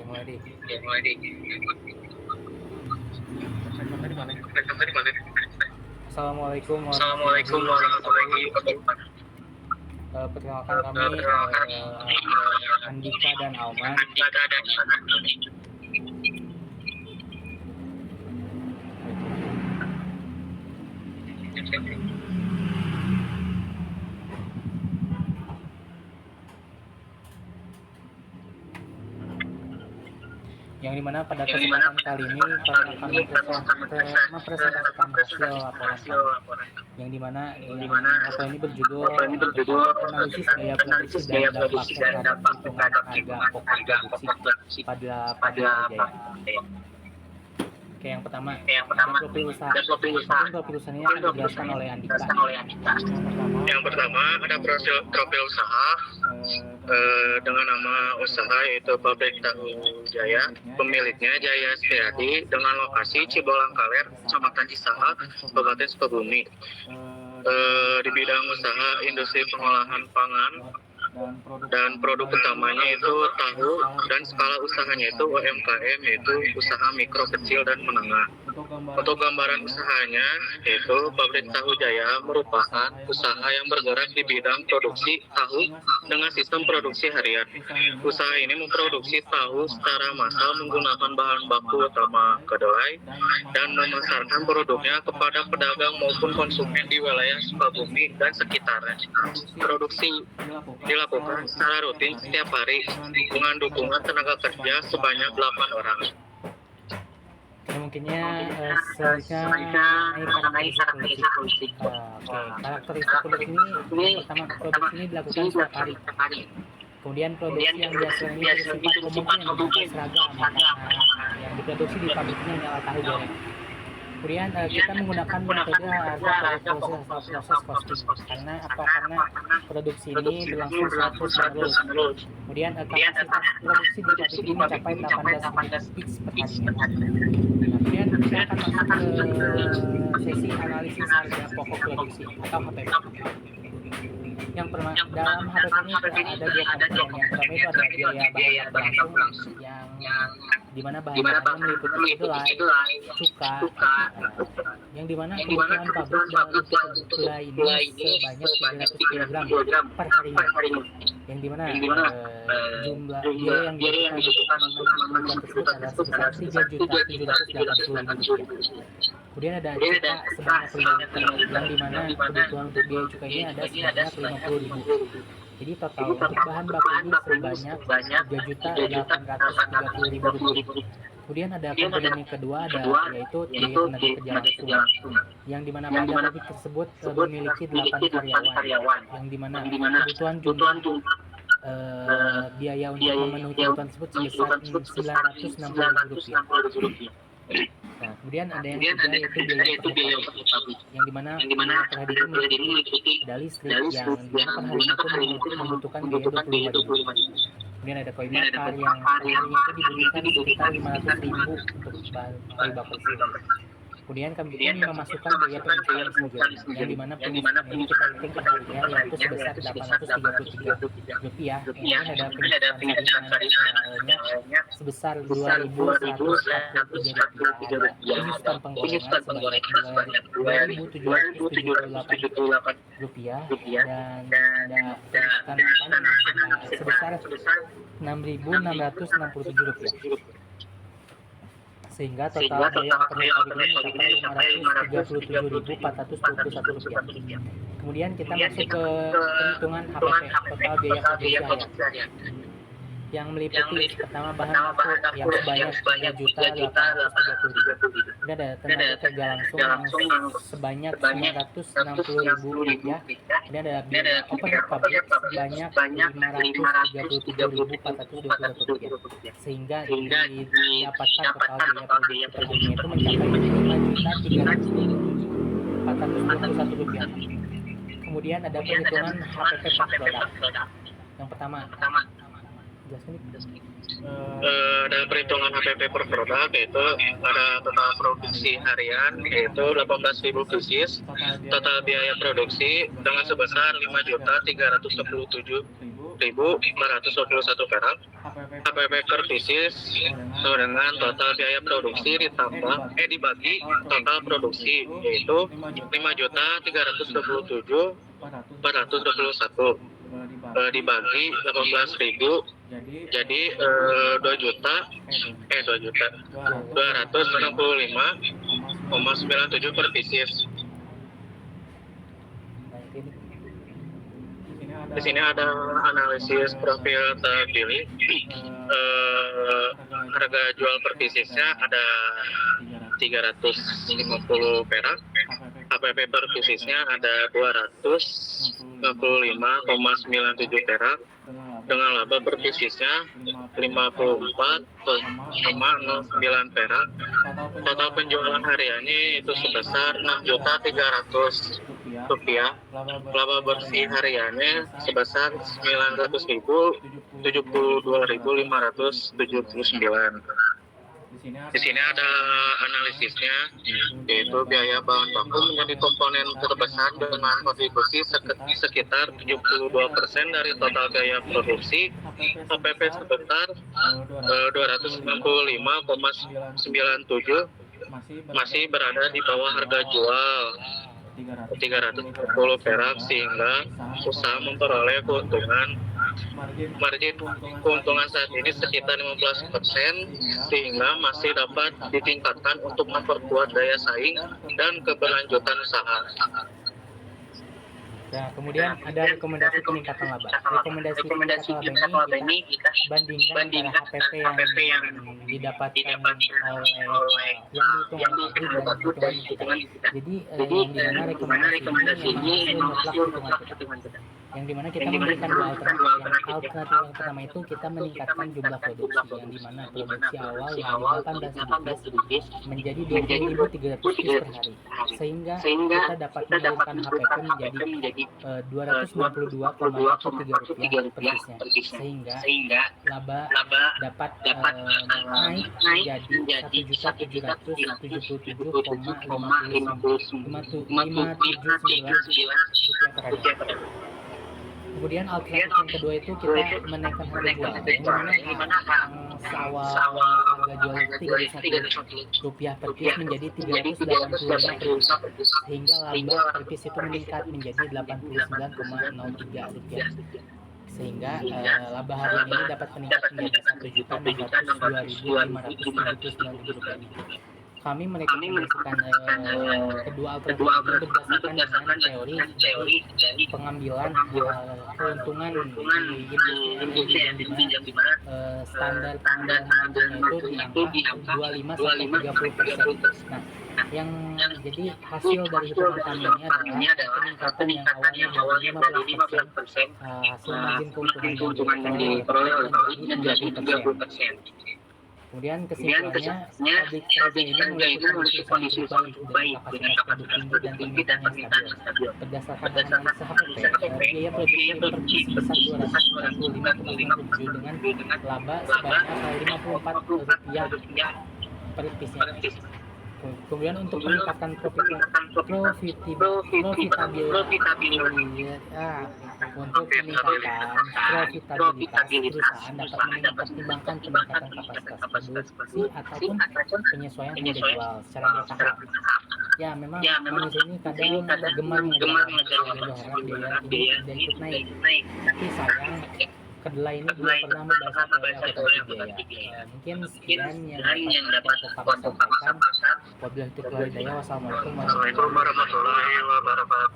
mulai deh. Assalamualaikum warahmatullahi wabarakatuh. Perkenalkan kami Andika dan Auman. Yang dimana pada kesempatan kali ini kami akan mempresentasikan hasil laporan kami. Yang dimana laporan ini berjudul analisis gaya produksi dan dampaknya terhadap perhitungan harga pokok produksi pada Jaya. Oke, yang pertama profil usaha. Profil usahanya akan dijelaskan oleh Andika. Yang pertama ada profil usaha dengan nama usaha yaitu Pabrik Tahu Jaya. Pemiliknya Jaya Setiadi dengan lokasi Cibolang Kaler, Kecamatan Cisaha, Kabupaten Sukabumi. Di bidang usaha industri pengolahan pangan dan produk utamanya itu tahu, dan skala usahanya itu UMKM, yaitu usaha mikro, kecil, dan menengah. Untuk gambaran usahanya yaitu Pabrik Tahu Jaya merupakan usaha yang bergerak di bidang produksi tahu dengan sistem produksi harian. Usaha ini memproduksi tahu secara massal menggunakan bahan baku utama kedelai dan memasarkan produknya kepada pedagang maupun konsumen di wilayah Sukabumi dan sekitarnya. Produksi dilakukan secara rutin setiap hari dengan dukungan tenaga kerja sebanyak 8 orang. Ya, mungkinnya selanjutnya mengenai karakteristik produksi. Karakteristik produksi ini pertama, produksi ini dilakukan setiap hari. Kemudian produksi yang biasanya ini bersifat umum yang seragam, yang diproduksi di pabriknya adalah tahu goreng. Kemudian kita menggunakan metode harga proses costing karena produksi ini berlangsung terus menerus. Kemudian kapasitas produksi di pabrik ini mencapai 18 bits per hari. Kemudian kita akan masuk ke sesi analisis harga pokok produksi atau HPP. Yang dalam HPP ini ada dua komponen. Yang pertama itu ada biaya bahan langsung yang dimana bahan-bahannya meliputi kedelai, cuka, yang dimana kebutuhan pabrik dalam kedelai ini sebanyak 300 kg per harinya. Yang dimana jumlah biaya yang dibutuhkan untuk tersebut adalah sebesar Rp3.780.000. Kemudian ada cuka sebanyak 5 liter, yang dimana kebutuhan untuk biaya cuka ini ada sebanyak 50.000. Jadi total untuk bahan baku ini sebanyak Rp3.830.000. Kemudian ada komponen yang kedua yaitu biaya tenaga kerja langsung, yang dimana pada pabrik tersebut memiliki 8 karyawan, yang dimana kebutuhan biaya untuk memenuhi kebutuhan tersebut sebesar Rp960.000. Nah, kemudian ada yang ketiga yaitu biaya pabrik, yang dimana per hari ini meliputi ada listrik yang dimana per hari itu membutuhkan biaya Rp25.000. Kemudian ada kayu bakar yang perharinya itu dibutuhkan sekitar Rp500.000 untuk kayu bakar sendiri. Kemudian kami memasukkan biaya pengusahaan sendiri, yang dimana pengusahaan ini kita hitung per harinya yaitu sebesar Rp833. Kemudian ada pengusahaan seharinya sebesar Rp2.143. Penyusutan penggorengan sebanyak Rp2.778 dan penyusutan sebesar Rp6.667. Sehingga total biaya operasional pabrik ini mencapai Rp537.421. Kemudian kita masuk ke perhitungan HPP, total biaya produksi harian, yang meliputi pertama bahan baku yang sebanyak Rp3.830.000. Ini ada tenaga kerja langsung yang sebanyak Rp960.000. Ini ada biaya overhead pabrik sebanyak Rp537.422. Sehingga didapatkan total biaya produksi harinya itu mencapai Rp5.421. Kemudian ada perhitungan HPP per produk. Yang pertama, ada perhitungan HPP per produk, yaitu ada total produksi harian yaitu 18.000 pieces, total biaya produksi dengan sebesar Rp5.367.000. 421 perak. HPP per pieces sama dengan total biaya produksi dibagi total produksi, yaitu 5.327.421 dibagi 18.000, jadi 2.265,97 per pieces. Baik, ini Di sini ada analisis profitability. Harga jual per piecesnya ada 350 perak. HPP per piecesnya ada 265,97 perak. Dengan laba per piecesnya 54,09 perak. Total penjualan hariannya itu sebesar 6.300.000 rupiah. Laba bersih hariannya sebesar 900.072.579. Di sini ada analisisnya, yaitu biaya bahan baku menjadi komponen terbesar dengan kontribusi sekitar 72% dari total biaya produksi. HPP sebesar 295,97 masih berada di bawah harga jual 340 perak, sehingga usaha memperoleh margin keuntungan saat ini sekitar 15%, sehingga masih dapat ditingkatkan untuk memperkuat daya saing dan keberlanjutan usaha. Nah, kemudian ada rekomendasi peningkatan laba. Rekomendasi peningkatan laba ini kita bandingkan antara HPP yang didapatkan oleh yang dihitung oleh hitungan kita. Jadi yang dimana rekomendasi ini hasil mutlak hitungan kita. Yang dimana kita memberikan dua alternatif. Yang alternatif yang pertama itu kita meningkatkan jumlah produksi, yang dimana produksi awal yang 18.000 piece menjadi 20.300 piece per hari, sehingga kita dapat menurunkan HPP menjadi 292,43 rupiah per piece-nya, sehingga laba dapat naik menjadi 1.777,579 rupiah per hari. Kemudian alternatif yang kedua itu kita menaikkan harga jual, yang dimana seawal harga jual 300 rupiah per piece menjadi 385 per piece, sehingga laba per piece itu meningkat menjadi 89,03 rupiah, sehingga laba harian ini dapat meningkat menjadi 1.602.579 rupiah. Kami merekomendasikan kedua alternatif ini berdasarkan dengan teori pengambilan keuntungan di industri yang dimana standar pengambilan harganya itu di angka 25-30%. Nah, yang jadi hasil dari hitungan kami ini adalah peningkatan yang awalnya 15%, hasil margin keuntungan yang diperoleh menjadi 30%. Kemudian kesimpulannya, pabrik kerja ini memiliki kondisi usaha cukup baik dengan kapasitas produksi tinggi dan permintaan stabil. Berdasarkan analisa HPP, biaya produksi per piece sebesar 245,57 dengan laba sebanyak 54 rupiah per piece-nya. Kemudian untuk meningkatkan profitabilitas perusahaan dapat mempertimbangkan peningkatan kapasitas produksi ataupun penyesuaian harga jual secara bertahap. Ya, memang manusia ini kadang gemar mengejar biaya hidup dan ikut naik, tapi sayang kedelai ini belum pernah membahas akuntansi biaya. Mungkin sekian yang dapat kami sampaikan. Wabillahi taufiq wal hidayah. Wassalamualaikum warahmatullahi wabarakatuh.